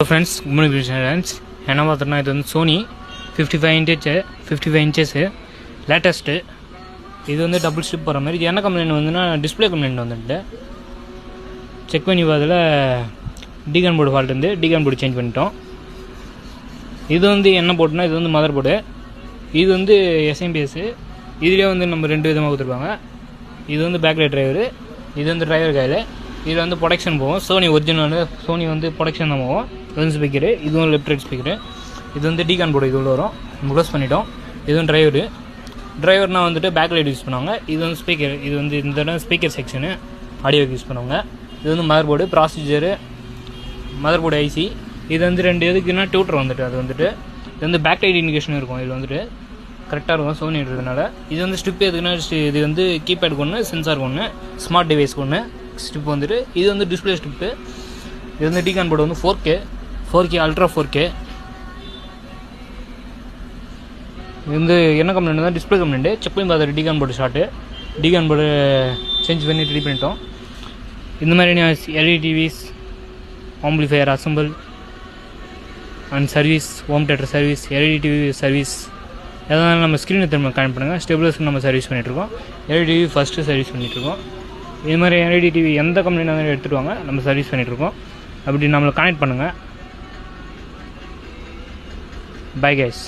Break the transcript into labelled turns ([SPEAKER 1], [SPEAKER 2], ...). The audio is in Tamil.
[SPEAKER 1] ஃப்ரெண்ட்ஸ் ஃப்ரெண்ட்ஸ் என்ன பார்த்தோம்னா இது வந்து சோனி 55 இன்ச்சஸ்ஸு லேட்டஸ்ட்டு. இது வந்து டபுள் ஸ்ட்ரிப் போகிற மாதிரி. இது என்ன கம்ப்ளைண்ட் வந்துன்னா டிஸ்பிளே கம்ப்ளைண்ட் வந்துட்டு செக் பண்ணி அதில் டிகான் போர்டு ஃபால்ட் வந்து டிகான் போர்டு சேஞ்ச் பண்ணிட்டோம். இது வந்து என்ன போர்டுனா இது வந்து மதர் போர்டு, இது வந்து எஸ்எம்பிஎஸ்ஸு. இதுலேயே வந்து நம்ம 2 விதமாக கொடுத்துருப்பாங்க. இது வந்து பேக்லைட் டிரைவரு, இது வந்து டிரைவர் கையில். இதில் வந்து ப்ரொடக்ஷன் போகும். சோனி ஒரிஜினல் சோனி வந்து ப்ரொடக்ஷன் தான் போகும். ரெண்டு ஸ்பீக்கரு, இதுவும் லெஃப்ட் ரைட் ஸ்பீக்கரு. இது வந்து டிகான் போர்டு இது உள்ள வரும். க்ளோஸ் பண்ணிட்டோம். இதுவும் டிரைவர்னால் வந்துட்டு பேக்லைட் யூஸ் பண்ணுவாங்க. இது வந்து ஸ்பீக்கர், இது வந்து இந்த இடம் ஸ்பீக்கர் செக்ஷனு ஆடியோக்கு யூஸ் பண்ணுவாங்க. இது வந்து mother board procedure, mother board IC. இது வந்து 2 எதுக்குன்னா டியூட்டர் வந்துட்டு அது வந்துட்டு இது வந்து பேக்லைட் இண்டிகேஷன் இருக்கும். இது வந்துட்டு கரெக்டாக இருக்கும் சோனி இருக்கிறதுனால. இது வந்து ஸ்ட்ரிப் எதுக்குன்னா இது வந்து கீபேடுக்கு ஒன்று, சென்சாருக்கு ஒன்று, ஸ்மார்ட் டிவைஸ்க்கு ஒன்று ஸ்ட்ரிப் வந்துட்டு. இது வந்து டிஸ்பிளே ஸ்ட்ரிப்பு. இது வந்து டிகான் போர்டு வந்து 4K அல்ட்ரா 4K. இது வந்து என்ன கம்ப்ளைண்ட் தான் டிஸ்பிளே கம்ப்ளைண்ட்டு. செக் பண்ணி பார்த்தாரு டிகான் போர்டு ஷார்ட்டு. டிகான் போர்டு சேஞ்ச் பண்ணி ரெடி பண்ணிட்டோம். இந்த மாதிரி LED TVS, amplifier assemble and service, home theatre service, LED TV service எதனாலும் நம்ம ஸ்க்ரீனை திரும்ப கனெக்ட் பண்ணுங்கள். ஸ்டெபிலைசர் நம்ம சர்வீஸ் பண்ணிகிட்ருக்கோம். எல்இடி டிவி ஃபஸ்ட்டு சர்வீஸ் பண்ணிகிட்ருக்கோம். இது மாதிரி எல்இடி டிவி எந்த கம்பெனியில் இருந்தாலும் எடுத்துகிட்டு வாங்க, நம்ம சர்வீஸ் பண்ணிகிட்ருக்கோம். அப்படி நம்மளை கனெக்ட் பண்ணுங்கள். Bye guys.